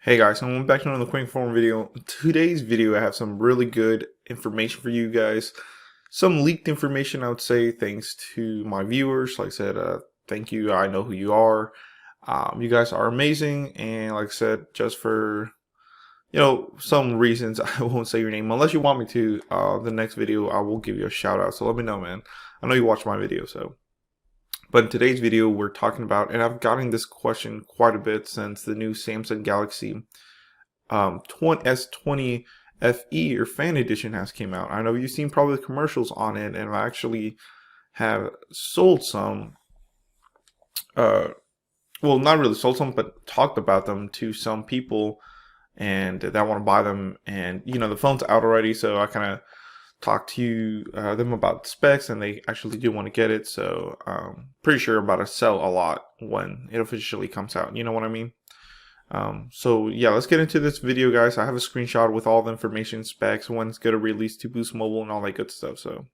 Hey guys, so I'm back to another quick form video. In today's video, I have some really good information for you guys. Some leaked information, I would say, thanks to my viewers. Like I said, thank you. I know who you are. You guys are amazing. And like I said, just for, some reasons, I won't say your name unless you want me to. The next video, I will give you a shout out. So let me know, man. I know you watch my video, so. But in today's video, we're talking about, and I've gotten this question quite a bit since the new Samsung Galaxy S20 FE or Fan Edition has came out. I know you've seen probably the commercials on it, and I actually have sold some, well, not really sold some, but talked about them to some people and that want to buy them. And, the phone's out already, so I kind of talk to them about the specs, and they actually do want to get it. So pretty sure I'm about to sell a lot when it officially comes out, you know what I mean? So yeah, let's get into this video, guys. I have a screenshot with all the information, specs, when it's going to release to Boost Mobile and all that good stuff. So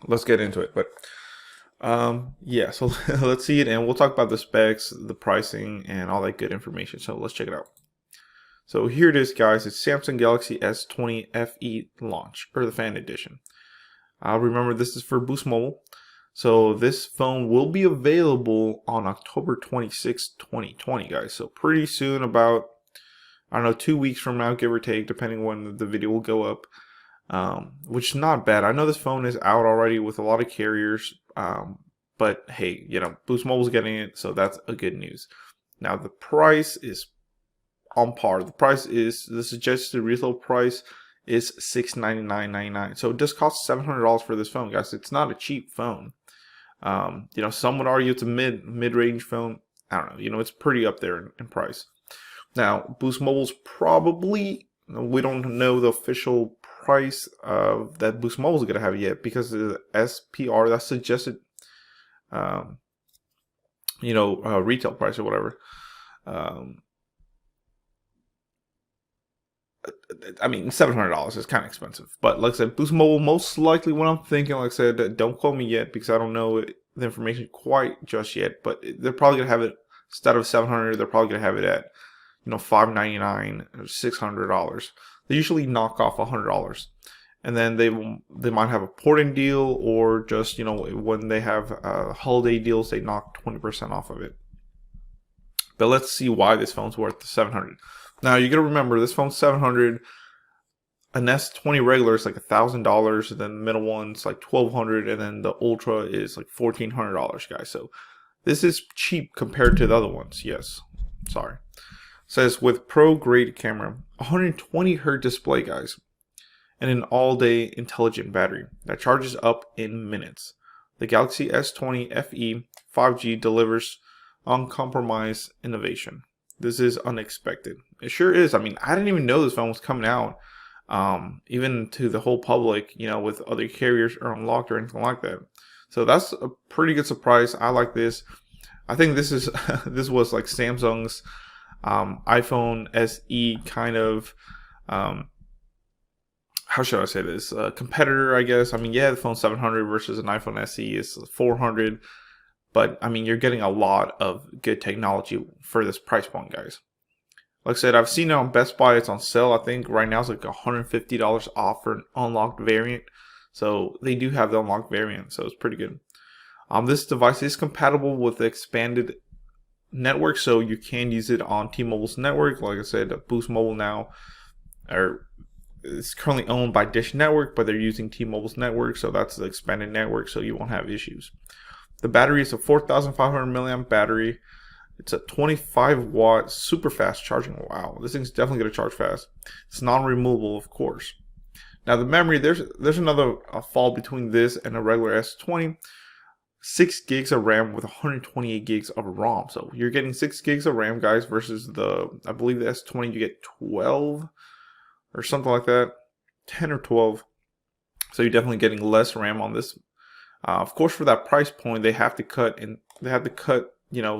let's get into it. But yeah, so let's see it, and we'll talk about the specs, the pricing, and all that good information. So let's check it out. So here it is, guys. It's Samsung Galaxy S20 FE launch, or the Fan Edition. Remember, this is for Boost Mobile. So this phone will be available on October 26, 2020, guys. So pretty soon, about, I don't know, 2 weeks from now, give or take, depending when the video will go up. Which is not bad. I know this phone is out already with a lot of carriers. But hey, Boost Mobile's getting it, so that's a good news. Now, the price is on par. The price is, the suggested retail price is $699.99. So it does cost $700 for this phone, guys. It's not a cheap phone. Some would argue it's a mid-range phone. I don't know. It's pretty up there in price. Now, Boost Mobile's probably, we don't know the official price that Boost Mobile's gonna have yet, because the SPR, that's suggested, retail price or whatever. I mean, $700 is kind of expensive, but like I said, Boost Mobile, most likely what I'm thinking, like I said, don't quote me yet because I don't know the information quite just yet, but they're probably gonna have it, instead of $700, they're probably gonna have it at, $599 or $600. They usually knock off $100, and then they might have a porting deal, or just, when they have holiday deals, they knock 20% off of it. But let's see why this phone's worth the $700. Now, you gotta remember, this phone's $700. An S20 regular is like $1,000, and then the middle one's like $1,200, and then the Ultra is like $1,400, guys. So this is cheap compared to the other ones. Yes, sorry. It says with pro grade camera, 120 Hz display, guys, and an all-day intelligent battery that charges up in minutes. The Galaxy S20 FE 5G delivers uncompromised innovation. This is unexpected. It sure is. I mean, I didn't even know this phone was coming out, even to the whole public, with other carriers or unlocked or anything like that. So that's a pretty good surprise. I like this. I think this is this was like Samsung's iPhone SE kind of, how should I say this? Competitor, I guess. I mean, yeah, the phone's $700 versus an iPhone SE is $400. But, I mean, you're getting a lot of good technology for this price point, guys. Like I said, I've seen it on Best Buy. It's on sale. I think right now it's like $150 off for an unlocked variant. So they do have the unlocked variant, so it's pretty good. This device is compatible with the expanded network, so you can use it on T-Mobile's network. Like I said, Boost Mobile now it's currently owned by Dish Network, but they're using T-Mobile's network, so that's the expanded network, so you won't have issues. The battery is a 4,500 milliamp battery. It's a 25 watt super fast charging. Wow, this thing's definitely gonna charge fast. It's non-removable, of course. Now the memory, there's another fall between this and a regular S20. 6 gigs of RAM with 128 gigs of ROM. So you're getting 6 gigs of RAM, guys, versus I believe the S20 you get 12 or something like that, 10 or 12. So you're definitely getting less RAM on this. Of course, for that price point, they have to cut,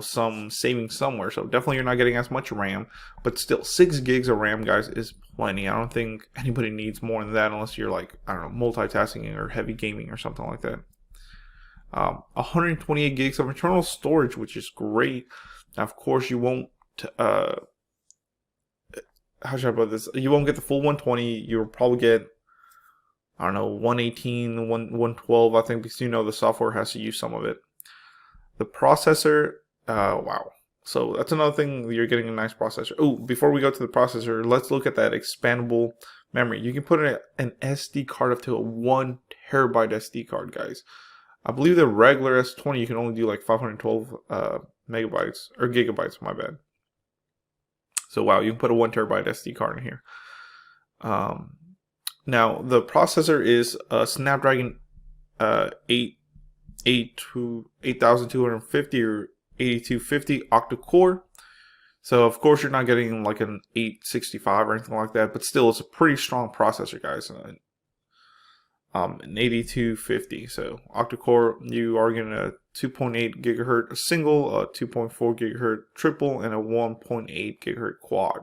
some savings somewhere. So definitely you're not getting as much RAM, but still 6 gigs of RAM, guys, is plenty. I don't think anybody needs more than that unless you're like, I don't know, multitasking or heavy gaming or something like that. 128 gigs of internal storage, which is great. Now, of course, you won't how should I put this? You won't get the full 120. You'll probably get, I don't know, 118, 112, I think, because the software has to use some of it. The processor, wow. So that's another thing, you're getting a nice processor. Oh, before we go to the processor, let's look at that expandable memory. You can put an SD card up to a 1 terabyte SD card, guys. I believe the regular S20 you can only do like 512 megabytes or gigabytes, my bad. So wow, you can put a 1 terabyte SD card in here. Now the processor is a Snapdragon 8250 or 8250 octa-core. So of course you're not getting like an 865 or anything like that, but still it's a pretty strong processor, guys. An 8250, so octa-core, you are getting a 2.8 gigahertz single, a 2.4 gigahertz triple, and a 1.8 gigahertz quad.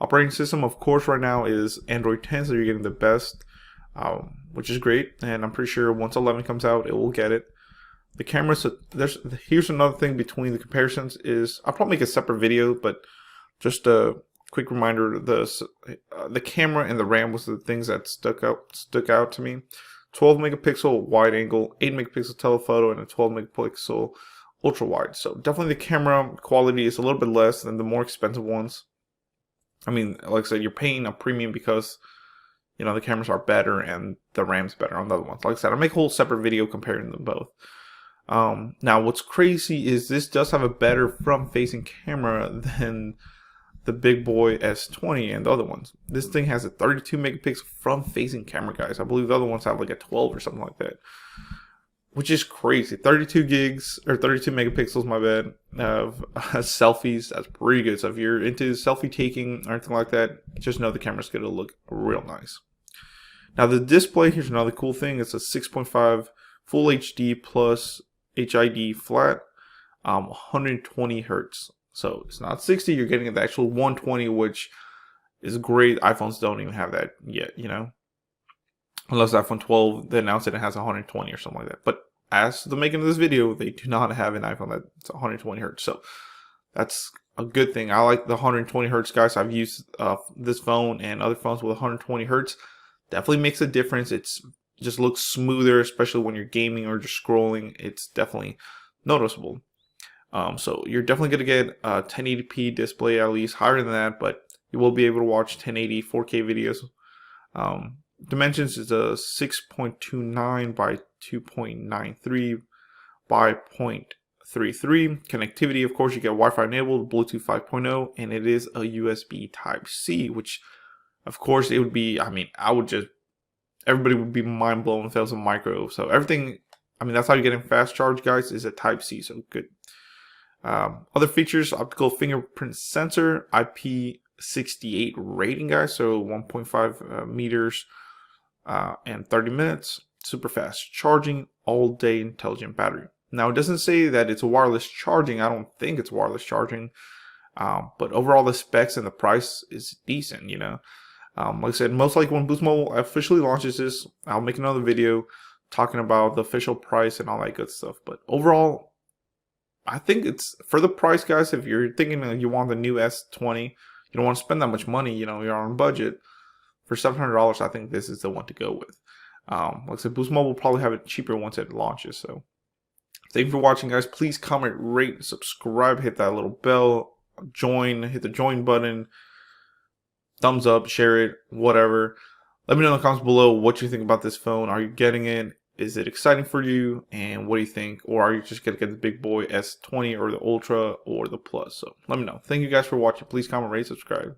Operating system, of course, right now is Android 10, so you're getting the best, which is great. And I'm pretty sure once 11 comes out, it will get it. The camera, so here's another thing between the comparisons is I'll probably make a separate video, but just a quick reminder: the camera and the RAM was the things that stuck out to me. 12 megapixel wide angle, 8 megapixel telephoto, and a 12 megapixel ultra wide. So definitely the camera quality is a little bit less than the more expensive ones. I mean, like I said, you're paying a premium because the cameras are better and the RAM's better on the other ones. Like I said, I'll make a whole separate video comparing them both. Now what's crazy is this does have a better front-facing camera than the big boy S20 and the other ones. This thing has a 32 megapixel front-facing camera, guys. I believe the other ones have like a 12 or something like that, which is crazy. 32 gigs or 32 megapixels, my bad, of selfies. That's pretty good. So if you're into selfie taking or anything like that, just know the camera's gonna look real nice. Now the display, here's another cool thing. It's a 6.5 Full HD plus HID flat, 120 hertz. So it's not 60, you're getting the actual 120, which is great. iPhones don't even have that yet, unless iPhone 12, they announced it has 120 or something like that. But as the making of this video, they do not have an iPhone that's 120 hertz. So that's a good thing. I like the 120 hertz, guys. I've used this phone and other phones with 120 hertz. Definitely makes a difference. It's just looks smoother, especially when you're gaming or just scrolling. It's definitely noticeable. So you're definitely going to get a 1080p display, at least higher than that, but you will be able to watch 1080 4K videos. Dimensions is a 6.29 by 2.93 by 0.33. Connectivity, of course, you get Wi-Fi enabled, Bluetooth 5.0, and it is a USB Type-C, which, of course, it would be, everybody would be mind blown if that was a micro. So everything, that's how you're getting fast charge, guys, is a Type-C, so good. Other features: optical fingerprint sensor, IP68 rating, guys, so 1.5 meters and 30 minutes. Super fast charging, all day intelligent battery. Now it doesn't say that it's wireless charging. I don't think it's wireless charging, but overall the specs and the price is decent. Like I said, most likely when Boost Mobile officially launches this, I'll make another video talking about the official price and all that good stuff. But overall, I think it's for the price, guys. If you're thinking you want the new S20, you don't want to spend that much money, you're on a budget, for $700, I think this is the one to go with. Like I said, Boost Mobile will probably have it cheaper once it launches. So thank you for watching, guys. Please comment, rate, subscribe, hit that little bell, hit the join button, thumbs up, share it, whatever. Let me know in the comments below what you think about this phone. Are you getting it? Is it exciting for you? And what do you think? Or are you just going to get the big boy S20 or the Ultra or the Plus? So let me know. Thank you guys for watching. Please comment, rate, subscribe.